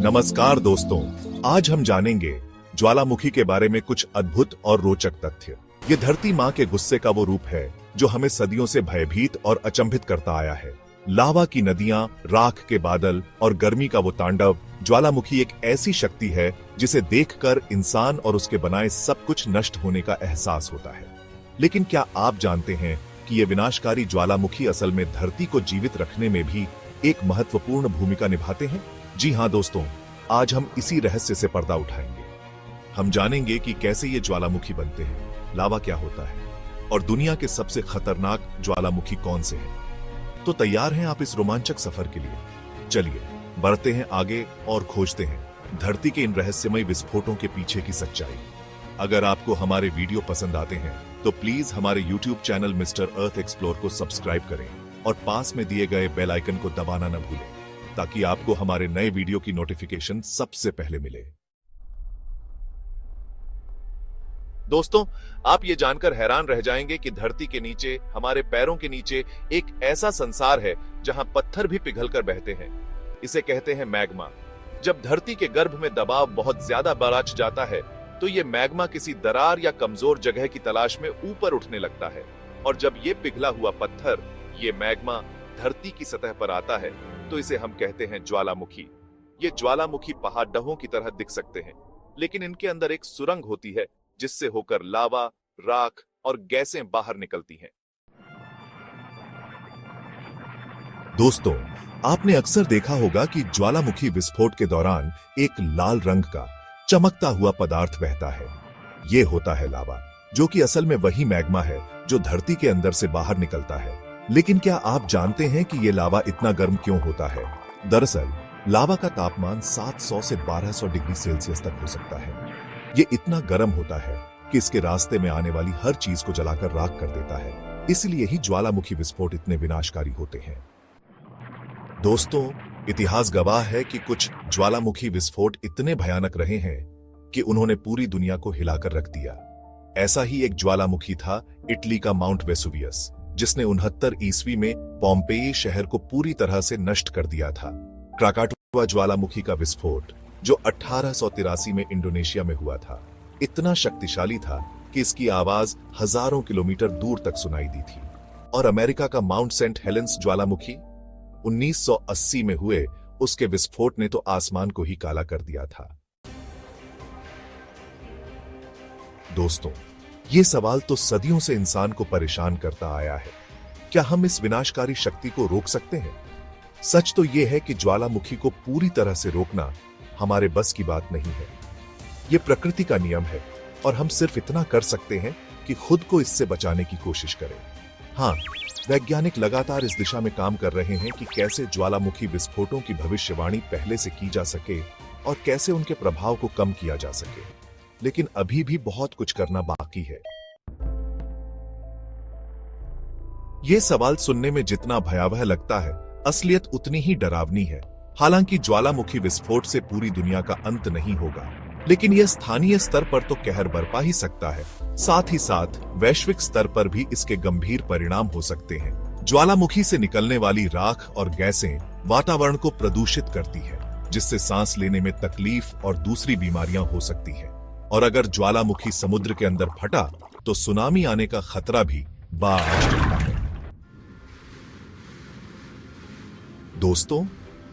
नमस्कार दोस्तों, आज हम जानेंगे ज्वालामुखी के बारे में कुछ अद्भुत और रोचक तथ्य। ये धरती माँ के गुस्से का वो रूप है जो हमें सदियों से भयभीत और अचंभित करता आया है। लावा की नदियां, राख के बादल और गर्मी का वो तांडव। ज्वालामुखी एक ऐसी शक्ति है जिसे देखकर इंसान और उसके बनाए सब कुछ नष्ट होने का एहसास होता है। लेकिन क्या आप जानते हैं कि ये विनाशकारी ज्वालामुखी असल में धरती को जीवित रखने में भी एक महत्वपूर्ण भूमिका निभाते हैं? जी हाँ दोस्तों, आज हम इसी रहस्य से पर्दा उठाएंगे। हम जानेंगे कि कैसे ये ज्वालामुखी बनते हैं, लावा क्या होता है और दुनिया के सबसे खतरनाक ज्वालामुखी कौन से हैं। तो तैयार हैं आप इस रोमांचक सफर के लिए? चलिए बढ़ते हैं आगे और खोजते हैं धरती के इन रहस्यमय विस्फोटों के पीछे की सच्चाई। अगर आपको हमारे वीडियो पसंद आते हैं तो प्लीज हमारे YouTube चैनल मिस्टर अर्थ एक्सप्लोर को सब्सक्राइब करें और पास में दिए गए बेल आइकन को दबाना न भूलें ताकि आपको हमारे नए वीडियो की नोटिफिकेशन सबसे पहले मिले। दोस्तों, आप ये जानकर हैरान रह जाएंगे कि धरती के नीचे, हमारे पैरों के नीचे एक ऐसा संसार है जहां पत्थर भी पिघलकर बहते हैं। इसे कहते हैं मैग्मा। जब धरती के गर्भ में दबाव बहुत ज्यादा बढ़ जाता है तो ये मैग्मा किसी दरार या कमजोर जगह की तलाश में ऊपर उठने लगता है, और जब ये पिघला हुआ पत्थर, ये मैग्मा धरती की सतह पर आता है तो इसे हम कहते हैं ज्वालामुखी। ये ज्वालामुखी पहाड़ों की तरह दिख सकते हैं, लेकिन इनके अंदर एक सुरंग होती है जिससे होकर लावा, राख और गैसें बाहर निकलती हैं। दोस्तों, आपने अक्सर देखा होगा कि ज्वालामुखी विस्फोट के दौरान एक लाल रंग का चमकता हुआ पदार्थ बहता है। ये होता है लावा, जो कि असल में वही मैग्मा है जो धरती के अंदर से बाहर निकलता है। लेकिन क्या आप जानते हैं कि ये लावा इतना गर्म क्यों होता है? दरअसल लावा का तापमान 700 से 1200 डिग्री सेल्सियस तक हो सकता है। ये इतना गर्म होता है कि इसके रास्ते में आने वाली हर चीज को जलाकर राख कर देता है। इसलिए ही ज्वालामुखी विस्फोट इतने विनाशकारी होते हैं। दोस्तों, इतिहास गवाह है कि कुछ ज्वालामुखी विस्फोट इतने भयानक रहे हैं कि उन्होंने पूरी दुनिया को हिलाकर रख दिया। ऐसा ही एक ज्वालामुखी था इटली का माउंट वेसुवियस, जिसने 69 ईस्वी में पोम्पेई शहर को पूरी तरह से नष्ट कर दिया था। क्राकाटुआ ज्वालामुखी का विस्फोट, जो 1883 में इंडोनेशिया में हुआ था, इतना शक्तिशाली था कि इसकी आवाज हजारों किलोमीटर दूर तक सुनाई दी थी। और अमेरिका का माउंट सेंट हेलेंस ज्वालामुखी 1980 में हुए उसके विस्फोट ने तो आसमान को ही काला कर दिया था। दोस्तों, ये सवाल तो सदियों से इंसान को परेशान करता आया है। क्या हम इस विनाशकारी शक्ति को रोक सकते हैं? सच तो यह है कि ज्वालामुखी को पूरी तरह से रोकना हमारे बस की बात नहीं है। यह प्रकृति का नियम है और हम सिर्फ इतना कर सकते हैं कि खुद को इससे बचाने की कोशिश करें। हाँ, वैज्ञानिक लगातार इस दिशा में काम कर रहे हैं कि कैसे ज्वालामुखी विस्फोटों की भविष्यवाणी पहले से की जा सके और कैसे उनके प्रभाव को कम किया जा सके। लेकिन अभी भी बहुत कुछ करना बाकी है। यह सवाल सुनने में जितना भयावह लगता है, असलियत उतनी ही डरावनी है। हालांकि ज्वालामुखी विस्फोट से पूरी दुनिया का अंत नहीं होगा, लेकिन यह स्थानीय स्तर पर तो कहर बरपा ही सकता है। साथ ही साथ वैश्विक स्तर पर भी इसके गंभीर परिणाम हो सकते हैं। ज्वालामुखी से निकलने वाली राख और गैसें वातावरण को प्रदूषित करती है, जिससे सांस लेने में तकलीफ और दूसरी बीमारियां हो सकती हैं। और अगर ज्वालामुखी समुद्र के अंदर फटा तो सुनामी आने का खतरा भी बाज रहता है। दोस्तों,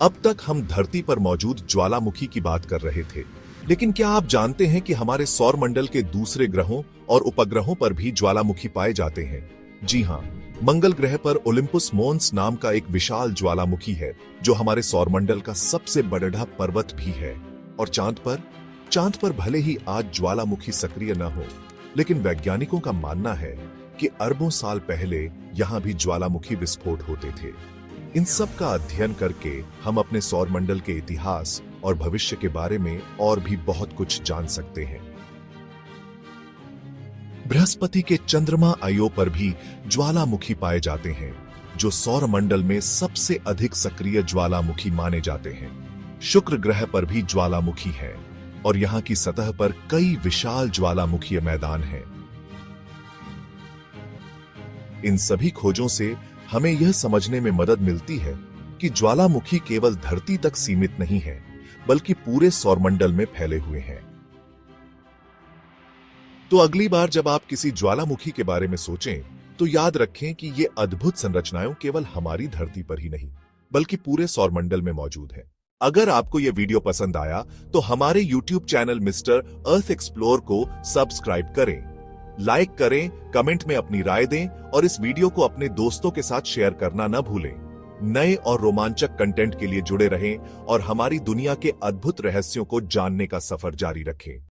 अब तक हम धरती पर मौजूद ज्वालामुखी की बात कर रहे थे, लेकिन क्या आप जानते हैं कि हमारे सौर मंडल के दूसरे ग्रहों और उपग्रहों पर भी ज्वालामुखी पाए जाते हैं? जी हाँ, मंगल ग्रह पर ओलिम्पस मोन्स नाम का एक विशाल ज्वालामुखी है जो हमारे सौर मंडल का सबसे बड़ा पर्वत भी है। और चांद पर भले ही आज ज्वालामुखी सक्रिय न हो, लेकिन वैज्ञानिकों का मानना है कि अरबों साल पहले यहां भी ज्वालामुखी विस्फोट होते थे। इन सब का अध्ययन करके हम अपने सौर मंडल के इतिहास और भविष्य के बारे में और भी बहुत कुछ जान सकते हैं। बृहस्पति के चंद्रमा आयो पर भी ज्वालामुखी पाए जाते हैं, जो सौर मंडल में सबसे अधिक सक्रिय ज्वालामुखी माने जाते हैं। शुक्र ग्रह पर भी ज्वालामुखी है और यहाँ की सतह पर कई विशाल ज्वालामुखीय मैदान हैं। इन सभी खोजों से हमें यह समझने में मदद मिलती है कि ज्वालामुखी केवल धरती तक सीमित नहीं है, बल्कि पूरे सौरमंडल में फैले हुए हैं। तो अगली बार जब आप किसी ज्वालामुखी के बारे में सोचें, तो याद रखें कि ये अद्भुत संरचनाएं केवल हमारी धरती पर ही नहीं, बल्कि पूरे सौरमंडल में मौजूद है। अगर आपको यह वीडियो पसंद आया तो हमारे YouTube चैनल मिस्टर अर्थ एक्सप्लोर को सब्सक्राइब करें, लाइक करें, कमेंट में अपनी राय दें और इस वीडियो को अपने दोस्तों के साथ शेयर करना न भूलें। नए और रोमांचक कंटेंट के लिए जुड़े रहें और हमारी दुनिया के अद्भुत रहस्यों को जानने का सफर जारी रखें।